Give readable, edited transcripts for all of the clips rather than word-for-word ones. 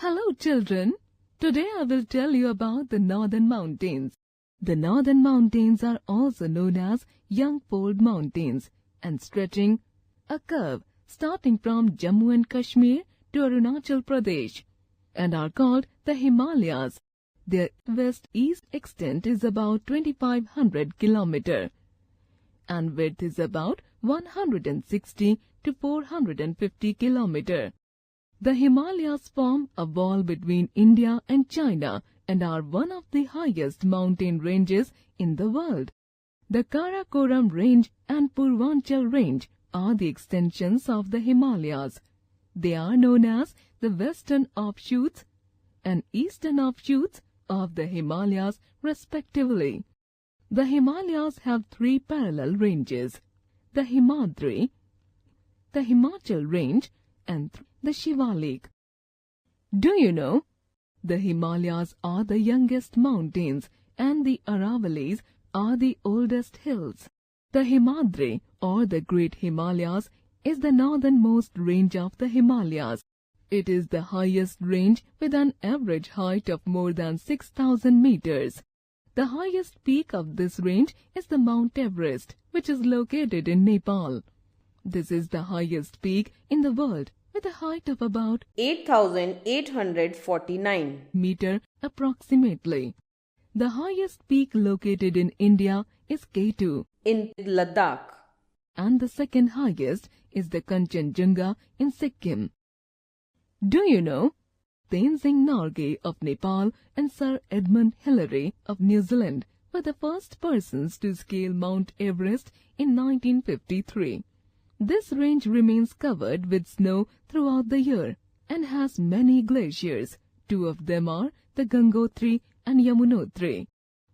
Hello children, today I will tell you about the Northern Mountains. The Northern Mountains are also known as Young Fold Mountains and stretching a curve starting from Jammu and Kashmir to Arunachal Pradesh and are called the Himalayas. Their west-east extent is about 2500 km and width is about 160 to 450 km. The Himalayas form a wall between India and China and are one of the highest mountain ranges in the world. The Karakoram Range and Purvanchal Range are the extensions of the Himalayas. They are known as the western offshoots and eastern offshoots of the Himalayas respectively. The Himalayas have three parallel ranges: the Himadri, the Himachal Range and the Shivalik. Do you know? The Himalayas are the youngest mountains and the Aravalis are the oldest hills. The Himadri or the Great Himalayas is the northernmost range of the Himalayas. It is the highest range with an average height of more than 6,000 meters. The highest peak of this range is the Mount Everest, which is located in Nepal. This is the highest peak in the world with a height of about 8,849 meter approximately. The highest peak located in India is K2 in Ladakh, and the second highest is the Kanchenjunga in Sikkim. Do you know? Tenzing Norgay of Nepal and Sir Edmund Hillary of New Zealand were the first persons to scale Mount Everest in 1953. This range remains covered with snow throughout the year and has many glaciers. Two of them are the Gangotri and Yamunotri.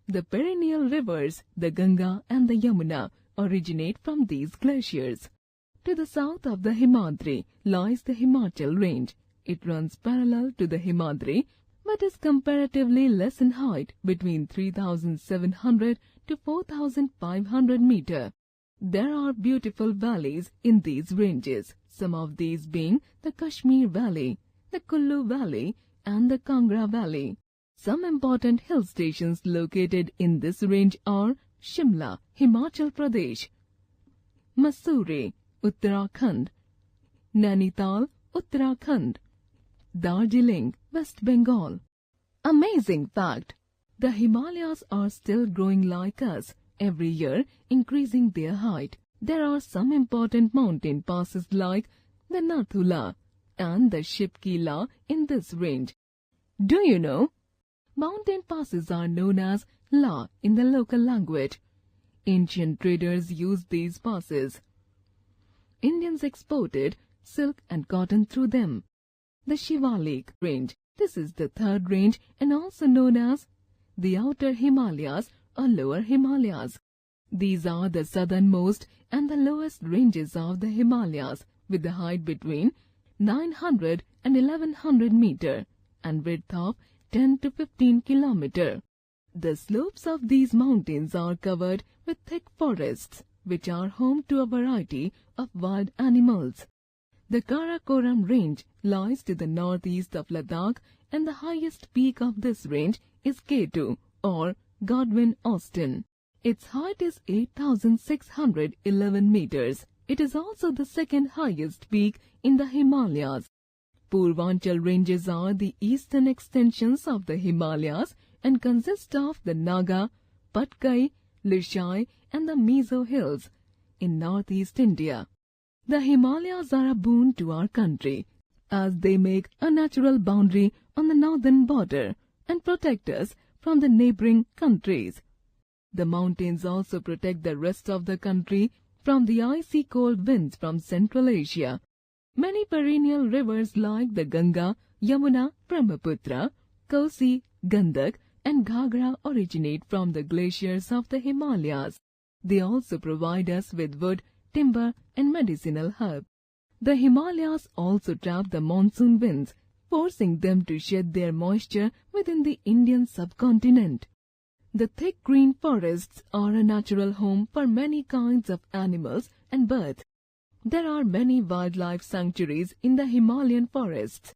The perennial rivers, the Ganga and the Yamuna, originate from these glaciers. To the south of the Himadri lies the Himachal Range. It runs parallel to the Himadri but is comparatively less in height, between 3,700 to 4,500 meter. There are beautiful valleys in these ranges, some of these being the Kashmir Valley, the Kullu Valley and the Kangra Valley. Some important hill stations located in this range are Shimla, Himachal Pradesh, Mussoorie, Uttarakhand, Nainital, Uttarakhand, Darjeeling, West Bengal. Amazing fact! The Himalayas are still growing like us, every year increasing their height. There are some important mountain passes like the Nathula and the Shipkila in this range. Do you know? Mountain passes are known as La in the local language. Ancient traders used these passes. Indians exported silk and cotton through them. The Shivalik Range. This is the third range and also known as the Outer Himalayas or Lower Himalayas. These are the southernmost and the lowest ranges of the Himalayas with the height between 900 and 1100 meter and width of 10 to 15 kilometer. The slopes of these mountains are covered with thick forests which are home to a variety of wild animals. The Karakoram Range lies to the northeast of Ladakh and the highest peak of this range is K2 or Godwin Austen. Its height is 8,611 meters. It is also the second highest peak in the Himalayas. Purvanchal ranges are the eastern extensions of the Himalayas and consist of the Naga, Patkai, Lishai and the Mizo Hills in northeast India. The Himalayas are a boon to our country as they make a natural boundary on the northern border and protect us from the neighboring countries. The mountains also protect the rest of the country from the icy cold winds from Central Asia. Many perennial rivers like the Ganga, Yamuna, Brahmaputra, Kosi, Gandak and Ghagra originate from the glaciers of the Himalayas. They also provide us with wood, timber and medicinal herb. The Himalayas also trap the monsoon winds, forcing them to shed their moisture within the Indian subcontinent. The thick green forests are a natural home for many kinds of animals and birds. There are many wildlife sanctuaries in the Himalayan forests.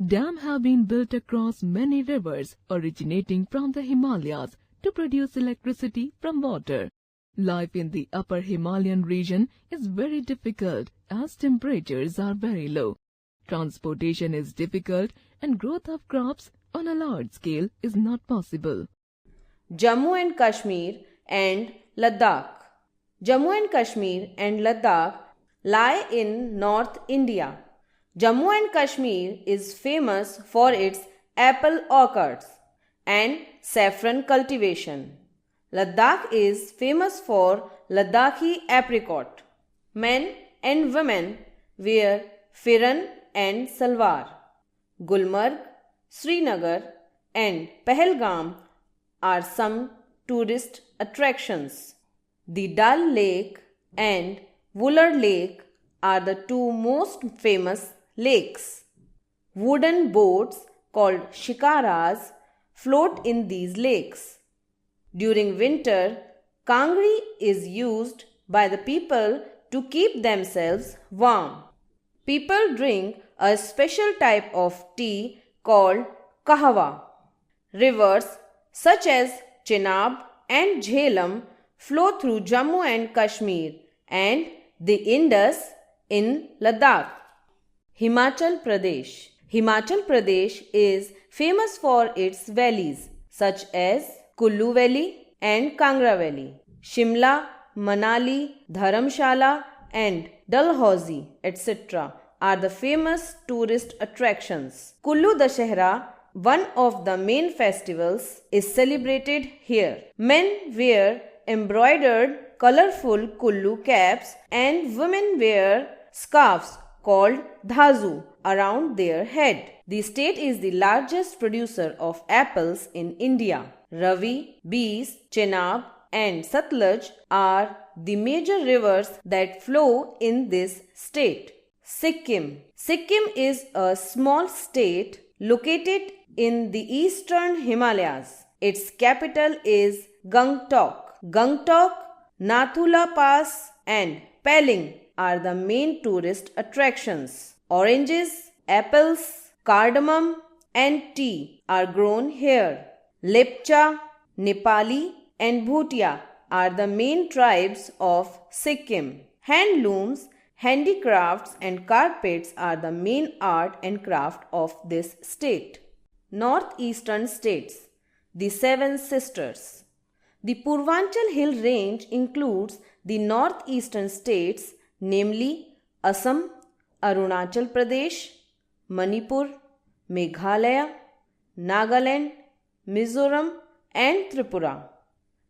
Dams have been built across many rivers originating from the Himalayas to produce electricity from water. Life in the upper Himalayan region is very difficult as temperatures are very low. Transportation is difficult and growth of crops on a large scale is not possible. Jammu and Kashmir and Ladakh. Jammu and Kashmir and Ladakh lie in North India. Jammu and Kashmir is famous for its apple orchards and saffron cultivation. Ladakh is famous for Ladakhi apricot. Men and women wear firan and salwar. Gulmarg, Srinagar and Pahalgam are some tourist attractions. The Dal Lake and Wular Lake are the two most famous lakes. Wooden boats called shikaras float in these lakes. During winter, kangri is used by the people to keep themselves warm. People drink a special type of tea called kahwa. Rivers such as Chenab and Jhelum flow through Jammu and Kashmir and the Indus in Ladakh. Himachal Pradesh. Himachal Pradesh is famous for its valleys such as Kullu Valley and Kangra Valley. Shimla, Manali, Dharamshala and Dalhousie, etc. are the famous tourist attractions. Kullu Dashehra, one of the main festivals, is celebrated here. Men wear embroidered colorful Kullu caps and women wear scarves called dhazu around their head. The state is the largest producer of apples in India. Ravi, Beas, Chenab and Satluj are the major rivers that flow in this state. Sikkim. Sikkim is a small state located in the eastern Himalayas. Its capital is Gangtok. Gangtok, Nathula Pass and Pelling are the main tourist attractions. Oranges, apples, cardamom and tea are grown here. Lepcha, Nepali and Bhutia are the main tribes of Sikkim. Handlooms, handicrafts and carpets are the main art and craft of this state. Northeastern states. The Seven Sisters. The Purvanchal Hill Range includes the northeastern states, namely Assam, Arunachal Pradesh, Manipur, Meghalaya, Nagaland, Mizoram and Tripura.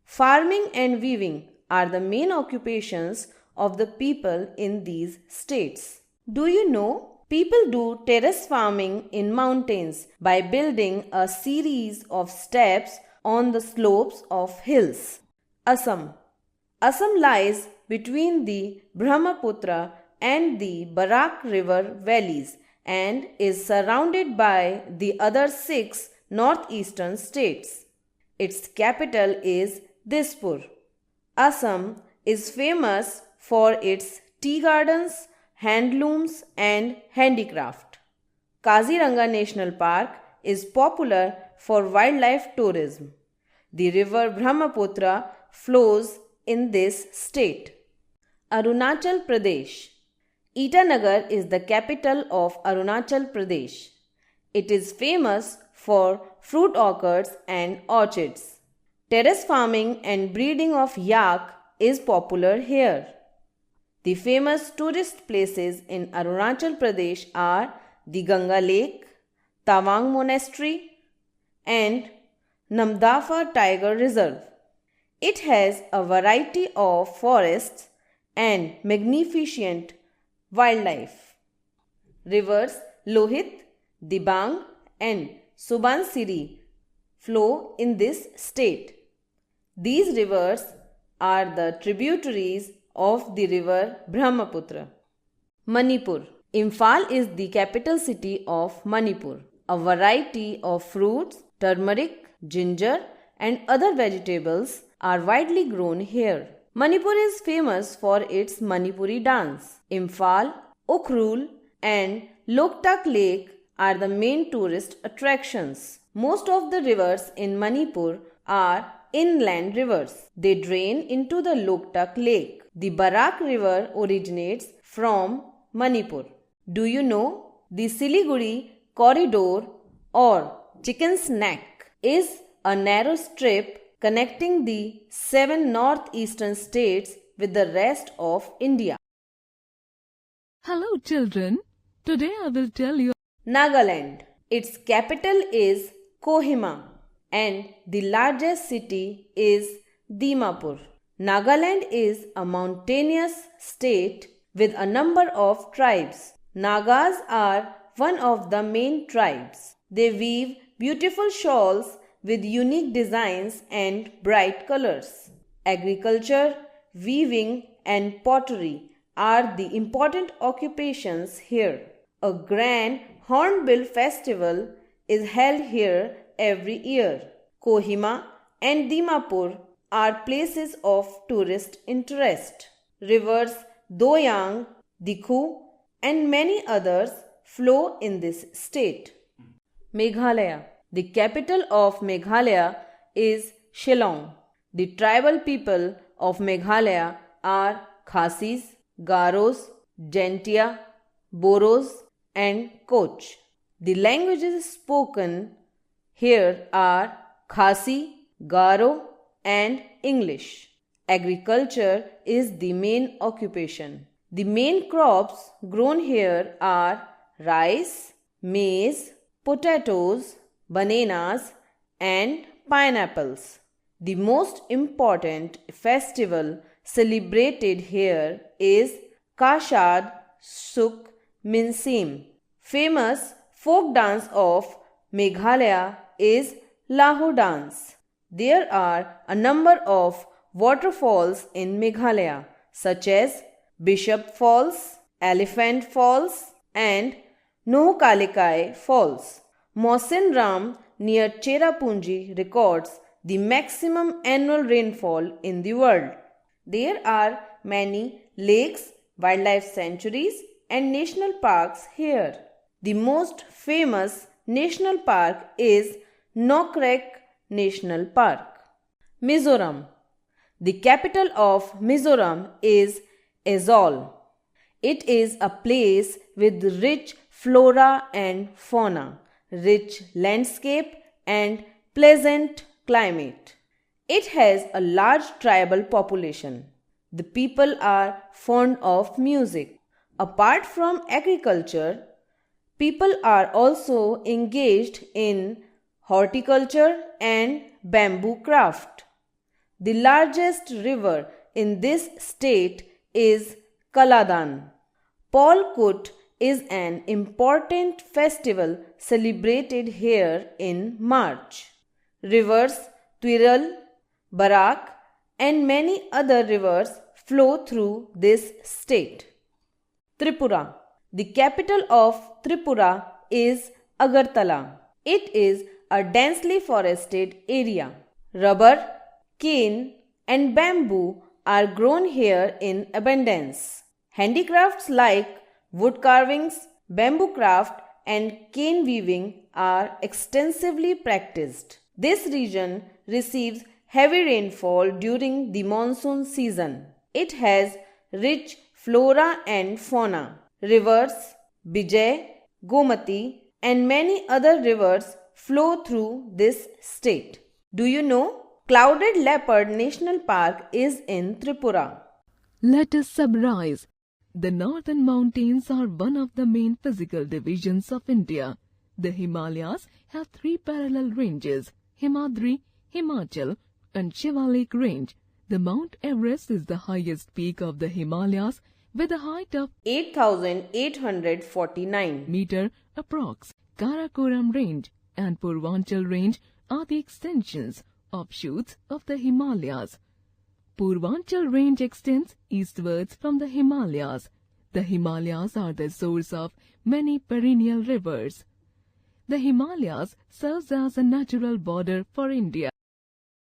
Farming and weaving are the main occupations of the people in these states. Do you know? People do terrace farming in mountains by building a series of steps on the slopes of hills. Assam. Assam lies between the Brahmaputra and the Barak river valleys and is surrounded by the other 6 northeastern states. Its capital is Dispur. Assam is famous for its tea gardens, handlooms and handicraft. Kaziranga National Park is popular for wildlife tourism. The river Brahmaputra flows in this state. Arunachal Pradesh. Itanagar is the capital of Arunachal Pradesh. It is famous for fruit orchards and orchards. Terrace farming and breeding of yak is popular here. The famous tourist places in Arunachal Pradesh are the Ganga Lake, Tawang Monastery and Namdapha Tiger Reserve. It has a variety of forests and magnificent wildlife. Rivers Lohit, Dibang and Subansiri flow in this state. These rivers are the tributaries of the river Brahmaputra. Manipur. Imphal is the capital city of Manipur. A variety of fruits, turmeric, ginger and other vegetables are widely grown here. Manipur is famous for its Manipuri dance. Imphal, Ukhrul and Loktak Lake are the main tourist attractions. Most of the rivers in Manipur are inland rivers. They drain into the Loktak Lake. The Barak River originates from Manipur. Do you know the Siliguri Corridor or Chicken's Neck is a narrow strip connecting the 7 northeastern states with the rest of India. Hello children, today I will tell you Nagaland. Its capital is Kohima and the largest city is Dimapur. Nagaland is a mountainous state with a number of tribes. Nagas are one of the main tribes. They weave beautiful shawls with unique designs and bright colors. Agriculture, weaving and pottery are the important occupations here. A grand Hornbill festival is held here every year. Kohima and Dimapur are places of tourist interest. Rivers Doyang, Dikhu and many others flow in this state. Meghalaya. The capital of Meghalaya is Shillong. The tribal people of Meghalaya are Khasis, Garos, Gentia, Boros and Koch. The languages spoken here are Khasi, Garo and English. Agriculture is the main occupation. The main crops grown here are rice, maize, potatoes, bananas and pineapples. The most important festival celebrated here is Kashad Suk Minsim. Famous folk dance of Meghalaya is Lahu dance. There are a number of waterfalls in Meghalaya such as Bishop Falls, Elephant Falls and Nohkalikai Falls. Mosin Ram near Cherrapunji records the maximum annual rainfall in the world. There are many lakes, wildlife sanctuaries and national parks here. The most famous national park is Nokrek National Park. Mizoram. The capital of Mizoram is Aizawl. It is a place with rich flora and fauna, rich landscape and pleasant climate. It has a large tribal population. The people are fond of music. Apart from agriculture, people are also engaged in horticulture and bamboo craft. The largest river in this state is Kaladan. Paul Kut is an important festival celebrated here in March. Rivers Twiral, Barak and many other rivers flow through this state. Tripura. The capital of Tripura is Agartala. It is a densely forested area. Rubber, cane and bamboo are grown here in abundance. Handicrafts like wood carvings, bamboo craft and cane weaving are extensively practiced. This region receives heavy rainfall during the monsoon season. It has rich flora and fauna. Rivers Bijay, Gomati and many other rivers flow through this state. Do you know Clouded Leopard National Park is in Tripura? Let us summarize. The northern mountains are one of the main physical divisions of India. The Himalayas have 3 parallel ranges, Himadri, Himachal and Shivalik range. The Mount Everest is the highest peak of the Himalayas with a height of 8,849 meter approx. Karakoram range and Purvanchal range are the extensions, offshoots of the Himalayas. Purvanchal range extends eastwards from the Himalayas. The Himalayas are the source of many perennial rivers. The Himalayas serves as a natural border for India.